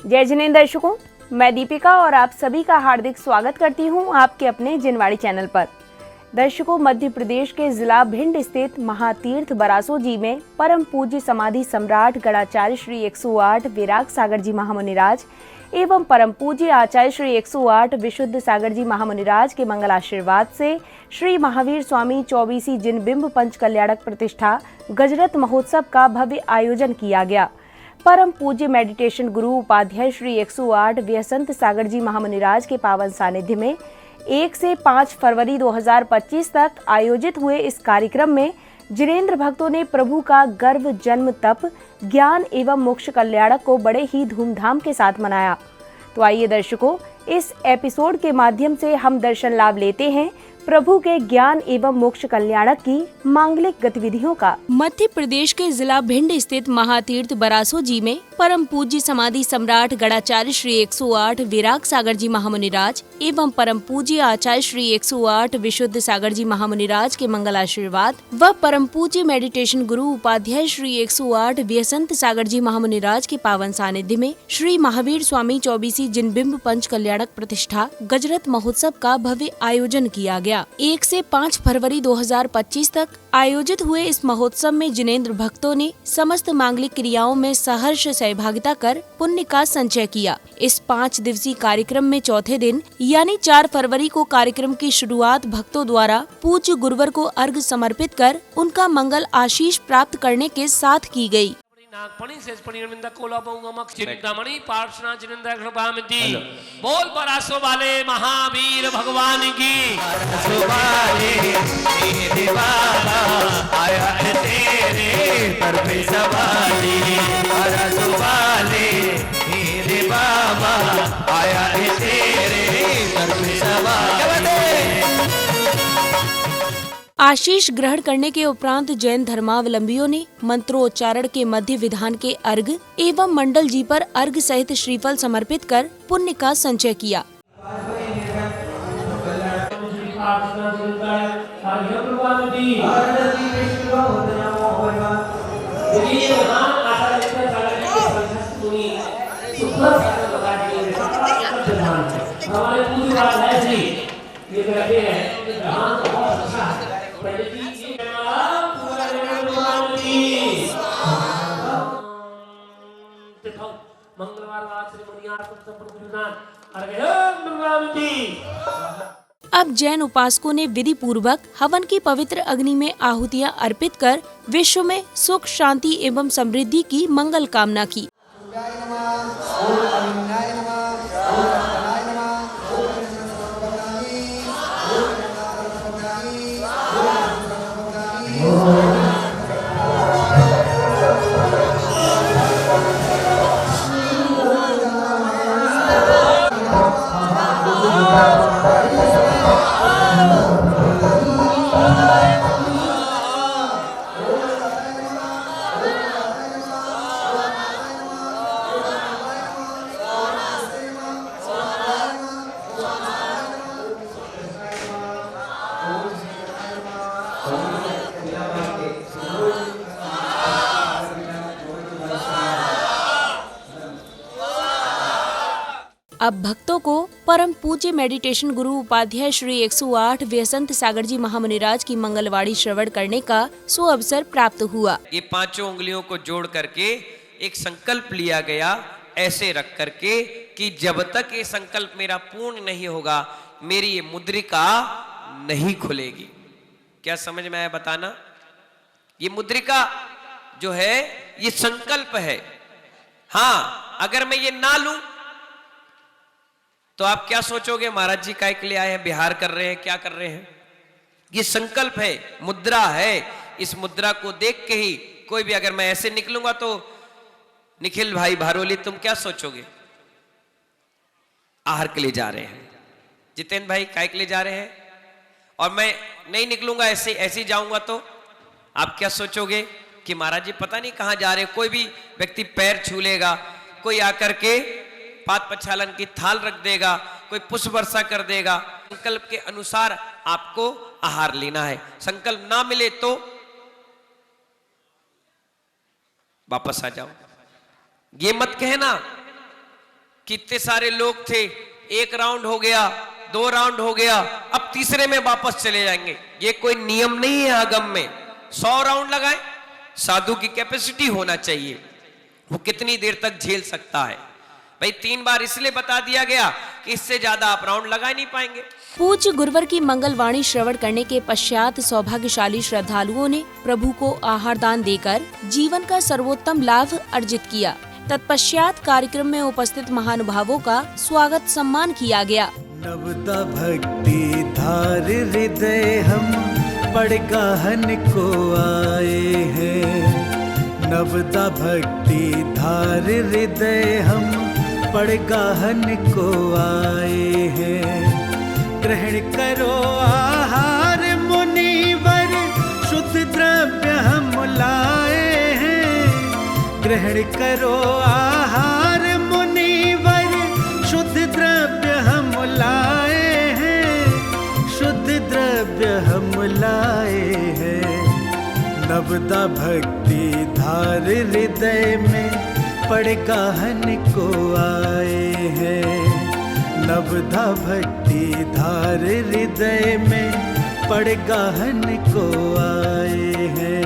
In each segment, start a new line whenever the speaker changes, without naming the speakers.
जय जिनेंद्र दर्शकों, मैं दीपिका और आप सभी का हार्दिक स्वागत करती हूं आपके अपने जिनवाड़ी चैनल पर। दर्शकों, मध्य प्रदेश के जिला भिंड स्थित महातीर्थ बरासो जी में परम पूज्य समाधि सम्राट गणाचार्य श्री 108 विराग सागर जी महामुनिराज एवं परम पूज्य आचार्य श्री 108 विशुद्ध सागर जी महामुनिराज के मंगल आशीर्वाद से श्री महावीर स्वामी 24 जिन बिंब पंच कल्याणक प्रतिष्ठा गजरत महोत्सव का भव्य आयोजन किया गया। परम पूज्य मेडिटेशन गुरु उपाध्याय श्री 108 व्यसंत सागर जी महामुनिराज के पावन सानिध्य में 1 से 5 फरवरी 2025 तक आयोजित हुए इस कार्यक्रम में जिनेंद्र भक्तों ने प्रभु का गर्भ जन्म तप ज्ञान एवं मोक्ष कल्याणक को बड़े ही धूमधाम के साथ मनाया। तो आइए दर्शकों, इस एपिसोड के माध्यम से हम दर्शन लाभ लेते हैं प्रभु के ज्ञान एवं मोक्ष कल्याणक की मांगलिक गतिविधियों का। मध्य प्रदेश के जिला भिंड स्थित महातीर्थ बरासो जी में परम पूज्य समाधि सम्राट गणाचार्य श्री 108 विराग सागर जी महामुनिराज एवं परम पूज्य आचार्य श्री 108 विशुद्ध सागर जी महामुनिराज के मंगल आशीर्वाद व परम पूज्य मेडिटेशन गुरु उपाध्याय श्री 108 व्यसंत सागर जी महामुनिराज के पावन सानिध्य में श्री महावीर स्वामी 24 जिन बिंब पंच कल्याणक प्रतिष्ठा गजरत महोत्सव का भव्य आयोजन किया गया। 1 से 5 फरवरी 2025 तक आयोजित हुए इस महोत्सव में जिनेंद्र भक्तों ने समस्त मांगलिक क्रियाओं में सहर्ष सहभागिता कर पुण्य का संचय किया। इस 5 दिवसीय कार्यक्रम में चौथे दिन यानी 4 फरवरी को कार्यक्रम की शुरुआत भक्तों द्वारा पूज्य गुरुवर को अर्घ समर्पित कर उनका मंगल आशीष प्राप्त करने के साथ की गयी।
नागपणी सेजपणी अरविंद कोलापंगमक चिंतामणि पार्श्वना जिनेंद्र कृपामिति बोल बरासो वाले महावीर भगवान की। बरासो वाले तेरे बाबा आया है तेरे पर पे सवारी। बरासो वाले तेरे बाबा आया है तेरे पर पे सवारी।
आशीष ग्रहण करने के उपरांत जैन धर्मावलंबियों ने मंत्रोच्चारण के मध्य विधान के अर्घ एवं मंडल जी पर अर्घ सहित श्रीफल समर्पित कर पुण्य का संचय किया। अब जैन उपासकों ने विधि पूर्वक हवन की पवित्र अग्नि में आहुतियां अर्पित कर विश्व में सुख शांति एवं समृद्धि की मंगल कामना की। अब भक्तों को परम पूज्य मेडिटेशन गुरु उपाध्याय श्री 108 व्यसंत सागर जी महामुनिराज की मंगलवाणी श्रवण करने का सुअवसर प्राप्त हुआ।
ये 5 उंगलियों को जोड़ करके एक संकल्प लिया गया, ऐसे रख करके कि जब तक ये संकल्प मेरा पूर्ण नहीं होगा मेरी ये मुद्रिका नहीं खुलेगी। क्या समझ में आया बताना? ये मुद्रिका जो है ये संकल्प है। हाँ, अगर मैं ये ना लूं तो आप क्या सोचोगे, महाराज जी काय के लिए आए हैं, बिहार कर रहे हैं, क्या कर रहे हैं? ये संकल्प है, मुद्रा है। इस मुद्रा को देख के ही कोई भी, अगर मैं ऐसे निकलूंगा तो निखिल भाई भारोली तुम क्या सोचोगे? आहार के लिए जा रहे हैं। जितेंद्र भाई काय के लिए जा रहे हैं? और मैं नहीं निकलूंगा, ऐसे ऐसे जाऊंगा तो आप क्या सोचोगे कि महाराज जी पता नहीं कहां जा रहे हैं। कोई भी व्यक्ति पैर छू लेगा, कोई आकर के पाद प्रक्षालन की थाल रख देगा, कोई पुष्प वर्षा कर देगा। संकल्प के अनुसार आपको आहार लेना है। संकल्प ना मिले तो वापस आ जाओ। ये मत कहना कितने सारे लोग थे, एक राउंड हो गया, 2 राउंड हो गया, अब तीसरे में वापस चले जाएंगे। ये कोई नियम नहीं है आगम में। 100 राउंड लगाए, साधु की कैपेसिटी होना चाहिए, वो कितनी देर तक झेल सकता है। भाई 3 बार इसलिए बता दिया गया कि इससे ज्यादा आप राउंड लगा नहीं पाएंगे।
पूज्य गुरुवर की मंगलवाणी श्रवण करने के पश्चात सौभाग्यशाली श्रद्धालुओं ने प्रभु को आहार दान देकर जीवन का सर्वोत्तम लाभ अर्जित किया। तत्पश्चात कार्यक्रम में उपस्थित महानुभावों का स्वागत सम्मान किया गया।
नवदा भक्ति धार हृदय हम बड़गाहन को आए हैं। नवदा भक्ति धार हृदय हम बड़गाहन को आए हैं। ग्रहण करो आहार मुनिवर, शुद्ध द्रव्य हम लाए हैं। ग्रहण करो आहार मुनिवर, शुद्ध द्रव्य हम लाए हैं। शुद्ध द्रव्य हम लाए हैं। नवदा भक्ति धार हृदय में बड़गाहन को आए हैं। नवदा भक्ति धार हृदय में बड़गाहन को आए हैं।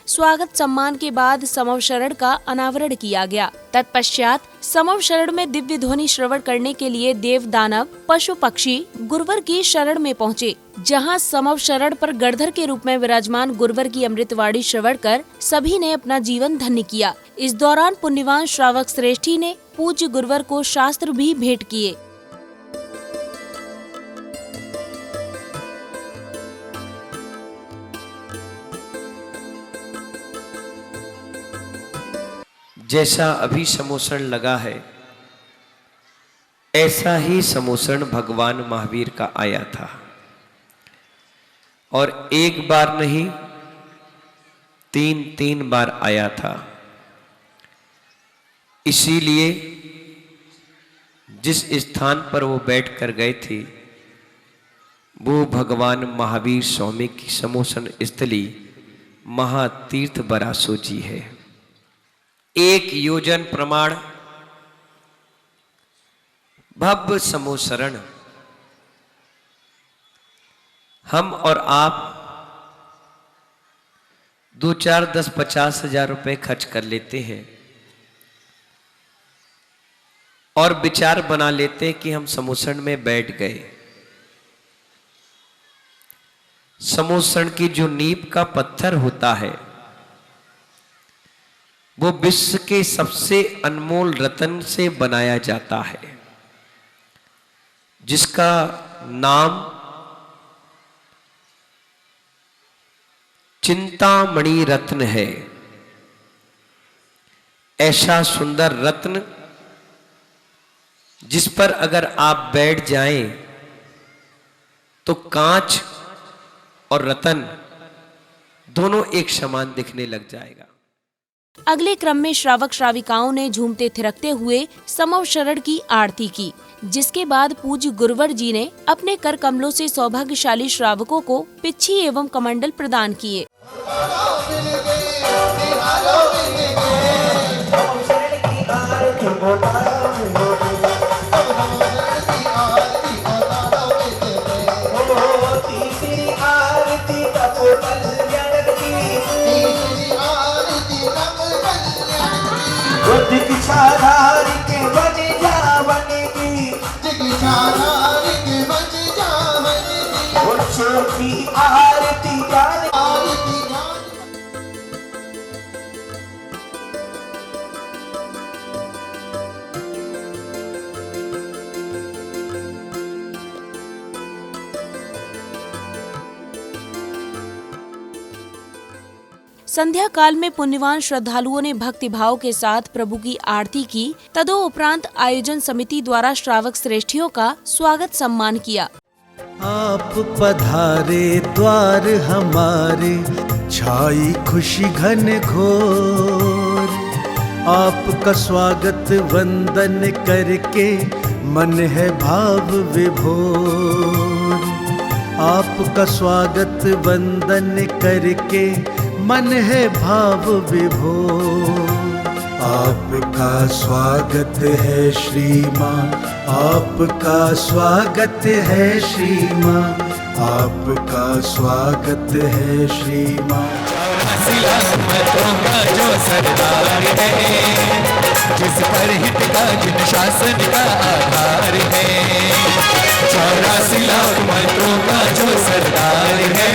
स्वागत सम्मान के बाद समव शरण का अनावरण किया गया। तत्पश्चात समव शरण में दिव्य ध्वनि श्रवण करने के लिए देव दानव पशु पक्षी गुरुवर की शरण में पहुँचे, जहां समव शरण पर गणधर के रूप में विराजमान गुरुवर की अमृतवाणी श्रवण कर सभी ने अपना जीवन धन्य किया। इस दौरान पुण्यवान श्रावक श्रेष्ठी ने पूज्य गुरुवर को शास्त्र भी भेंट किए।
जैसा अभी समोसण लगा है, ऐसा ही समोसण भगवान महावीर का आया था, और एक बार नहीं 3 बार आया था। इसीलिए जिस स्थान पर वो बैठ कर गए थे, वो भगवान महावीर स्वामी की समोसण स्थली महातीर्थ बरासो जी है। 1 योजन प्रमाण भव्य समोसरण हम और आप 2, 4, 10, 50 हजार रुपए खर्च कर लेते हैं और विचार बना लेते हैं कि हम समोसण में बैठ गए। समोसण की जो नींव का पत्थर होता है, वो विश्व के सबसे अनमोल रत्न से बनाया जाता है, जिसका नाम चिंतामणि रत्न है। ऐसा सुंदर रत्न जिस पर अगर आप बैठ जाएं तो कांच और रत्न दोनों एक समान दिखने लग जाएगा।
अगले क्रम में श्रावक श्राविकाओं ने झूमते थिरकते हुए समव शरण की आरती की, जिसके बाद पूज्य गुरुवर जी ने अपने कर कमलों से सौभाग्यशाली श्रावकों को पिच्छी एवं कमंडल प्रदान किए। संध्या काल में पुण्यवान श्रद्धालुओं ने भक्ति भाव के साथ प्रभु की आरती की। तदोपरांत आयोजन समिति द्वारा श्रावक श्रेष्ठियों का स्वागत सम्मान किया।
आप पधारे द्वार हमारे, छाई खुशी घन घोर। आपका स्वागत वंदन करके मन है भाव विभोर। आपका स्वागत वंदन करके मन है भाव विभोर। आपका स्वागत है श्रीमान, आपका स्वागत है श्रीमान, आपका स्वागत है श्रीमान।
84 लाख मतों का जो सरदार है, जिस पर हित का जिन शासन का आधार है। 84 लाख मतों का जो सरदार है,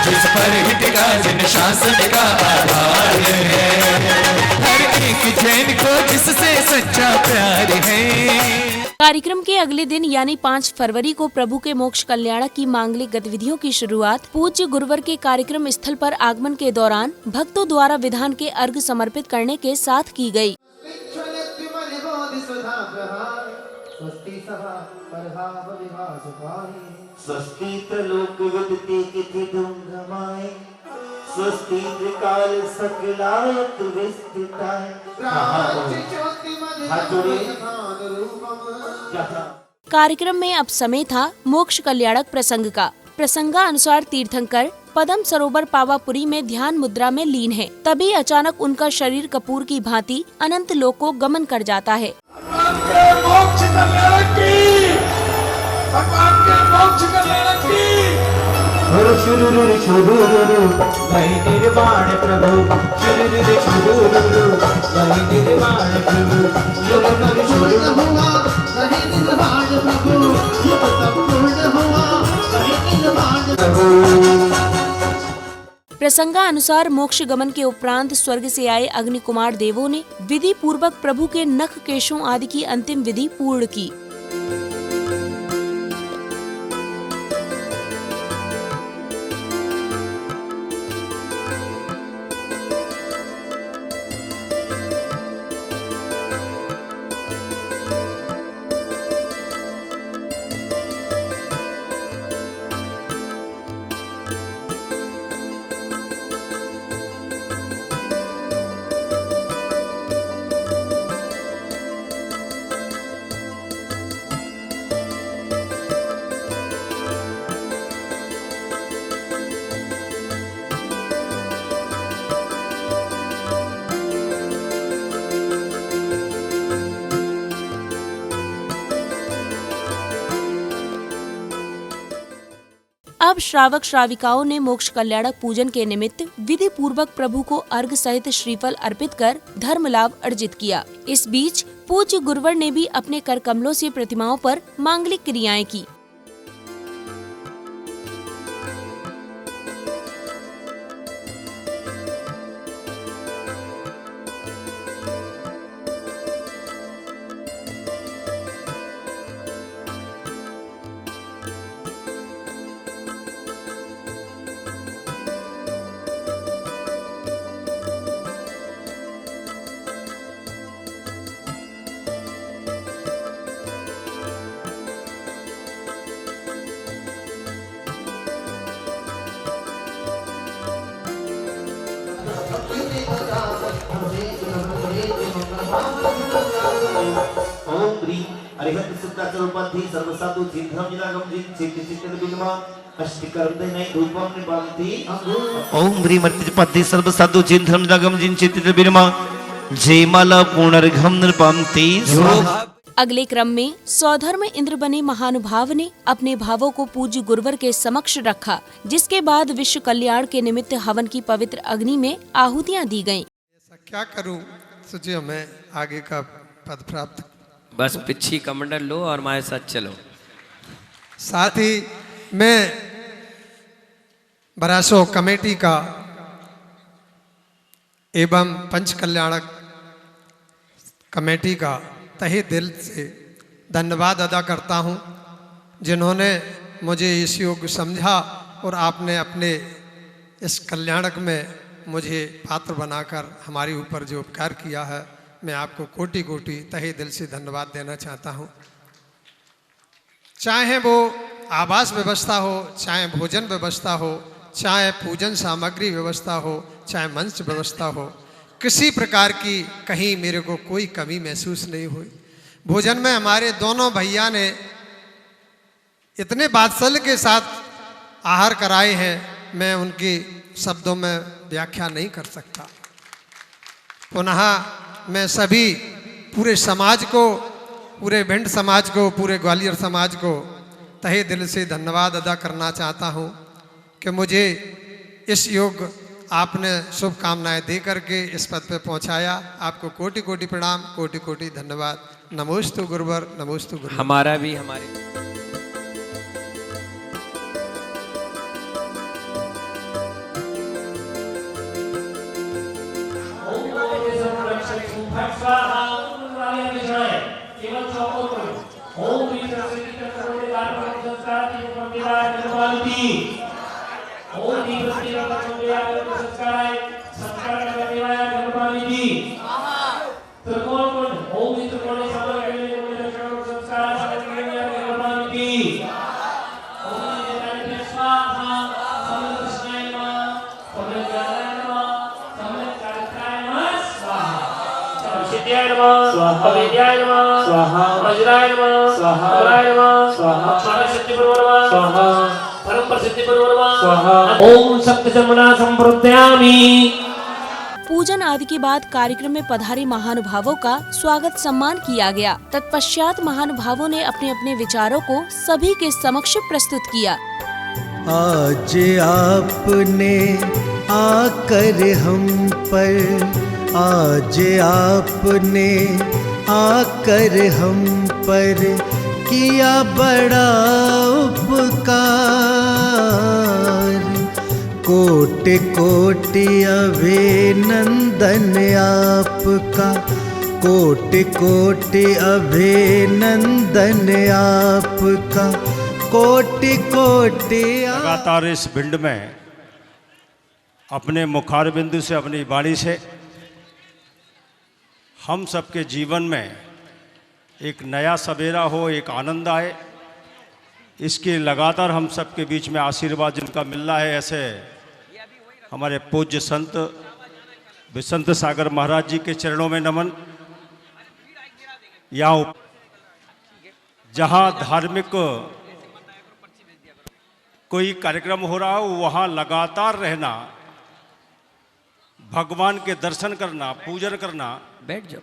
जिस पर हित का जिन शासन का आधार है। हर एक जैन को जिससे सच्चा प्यार है।
कार्यक्रम के अगले दिन यानी 5 फरवरी को प्रभु के मोक्ष कल्याणक की मांगलिक गतिविधियों की शुरुआत पूज्य गुरुवर के कार्यक्रम स्थल पर आगमन के दौरान भक्तों द्वारा विधान के अर्घ समर्पित करने के साथ की गई।
स्वस्ति लोक विदते किति धूमधमाए, स्वस्ति काल सकलायत विस्तृताय। हाथ जोड़िए।
कार्यक्रम में अब समय था मोक्ष कल्याणक प्रसंग का। प्रसंगानुसार तीर्थंकर पद्म सरोवर पावापुरी में ध्यान मुद्रा में लीन है। तभी अचानक उनका शरीर कपूर की भांति अनंत लोक को गमन कर जाता है।
निर्वाण प्रभु
प्रसंगानुसार मोक्ष गमन के उपरांत स्वर्ग से आए अग्नि कुमार देवों ने विधि पूर्वक प्रभु के नख केशों आदि की अंतिम विधि पूर्ण की। अब श्रावक श्राविकाओं ने मोक्ष कल्याणक पूजन के निमित्त विधि पूर्वक प्रभु को अर्घ सहित श्रीफल अर्पित कर धर्म लाभ अर्जित किया। इस बीच पूज्य गुरुवर ने भी अपने कर कमलों से प्रतिमाओं पर मांगलिक क्रियाएं की।
ओम ह्रीं अरिहत सिद्धाचलपन्थी सर्वसाधु सिद्धम जिनागम जिन चित्त चित्त बिनमा अष्टकर्म नहीं धूपम निभांति। ओम ह्रीं मर्तिपति सर्वसाधु सिद्धम जिनागम जिन चित्त चित्त बिनमा जयमाला पुनर्घम निभांति।
अगले क्रम में सौधर्म इंद्र बने महानुभाव ने अपने भावों को पूज्य गुरुवर के समक्ष रखा, जिसके बाद विश्व कल्याण के निमित्त हवन की पवित्र अग्नि में आहुतियां दी गईं।
ऐसा क्या करूं सोचिए मैं आगे का पद प्राप्त।
बस पिछी कमंडल लो और हमारे साथ चलो।
साथ ही मैं बरासो कमेटी का एवं पंच कल्याणक कमेटी का तहे दिल से धन्यवाद अदा करता हूं, जिन्होंने मुझे इस योग्य समझा और आपने अपने इस कल्याणक में मुझे पात्र बनाकर हमारे ऊपर जो उपकार किया है, मैं आपको कोटि कोटि तहे दिल से धन्यवाद देना चाहता हूं। चाहे वो आवास व्यवस्था हो, चाहे भोजन व्यवस्था हो, चाहे पूजन सामग्री व्यवस्था हो, चाहे मंच व्यवस्था हो, किसी प्रकार की कहीं मेरे को कोई कमी महसूस नहीं हुई। भोजन में हमारे दोनों भैया ने इतने वात्सल्य के साथ आहार कराए हैं, मैं उनकी शब्दों में व्याख्या नहीं कर सकता। पुनः मैं सभी पूरे समाज को, पूरे भिंड समाज को, पूरे ग्वालियर समाज को तहे दिल से धन्यवाद अदा करना चाहता हूँ कि मुझे इस योग आपने शुभकामनाएं दे करके इस पद पे पहुंचाया। आपको कोटि कोटि प्रणाम, कोटि कोटि धन्यवाद। नमोस्तु गुरुवर, नमोस्तु गुरुवर।
हमारा भी, हमारे
ओम शक्ति समना संप्रत्यामि।
पूजन आदि के बाद कार्यक्रम में पधारे महानुभावों का स्वागत सम्मान किया गया। तत्पश्चात महानुभावों ने अपने अपने विचारों को सभी के समक्ष प्रस्तुत किया।
आज आपने आकर हम पर, आज आपने आकर हम पर किया बड़ा उपकार। कोटि कोटि अभिनंदन आपका, कोटि कोटि अभिनंदन आपका, कोटि कोटि।
लगातार इस भिंड में अपने मुखार बिंदु से, अपनी वाणी से हम सबके जीवन में एक नया सवेरा हो, एक आनंद आए, इसके लगातार हम सबके बीच में आशीर्वाद जिनका मिल रहा है, ऐसे हमारे पूज्य संत विसंत सागर महाराज जी के चरणों में नमन। यहाँ जहाँ धार्मिक कोई कार्यक्रम हो रहा हो वहाँ लगातार रहना, भगवान के दर्शन करना, पूजन करना,
बैठ जाओ,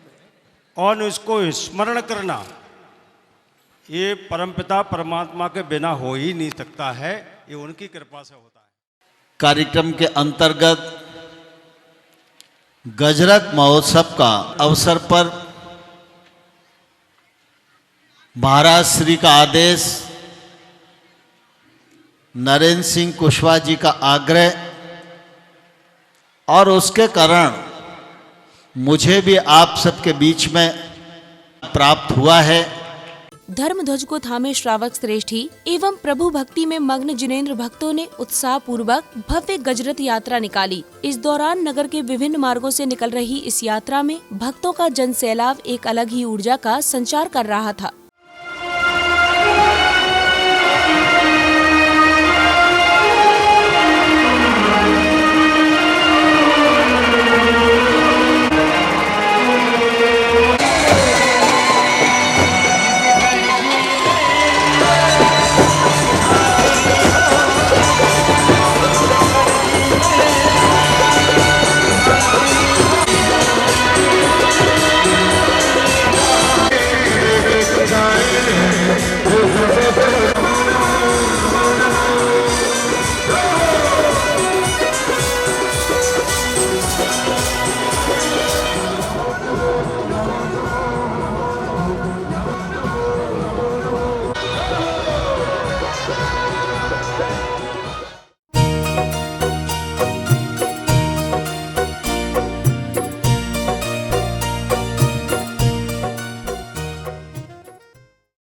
और उसको स्मरण करना, ये परमपिता परमात्मा के बिना हो ही नहीं सकता है, ये उनकी कृपा से होता है।
कार्यक्रम के अंतर्गत गजरत महोत्सव का अवसर पर महाराज श्री का आदेश, नरेंद्र सिंह कुशवाहा जी का आग्रह और उसके कारण मुझे भी आप सबके बीच में प्राप्त हुआ है।
धर्मध्वज को थामे श्रावक श्रेष्ठी एवं प्रभु भक्ति में मग्न जिनेंद्र भक्तों ने उत्साह पूर्वक भव्य गजरत यात्रा निकाली। इस दौरान नगर के विभिन्न मार्गों से निकल रही इस यात्रा में भक्तों का जन सैलाब एक अलग ही ऊर्जा का संचार कर रहा था।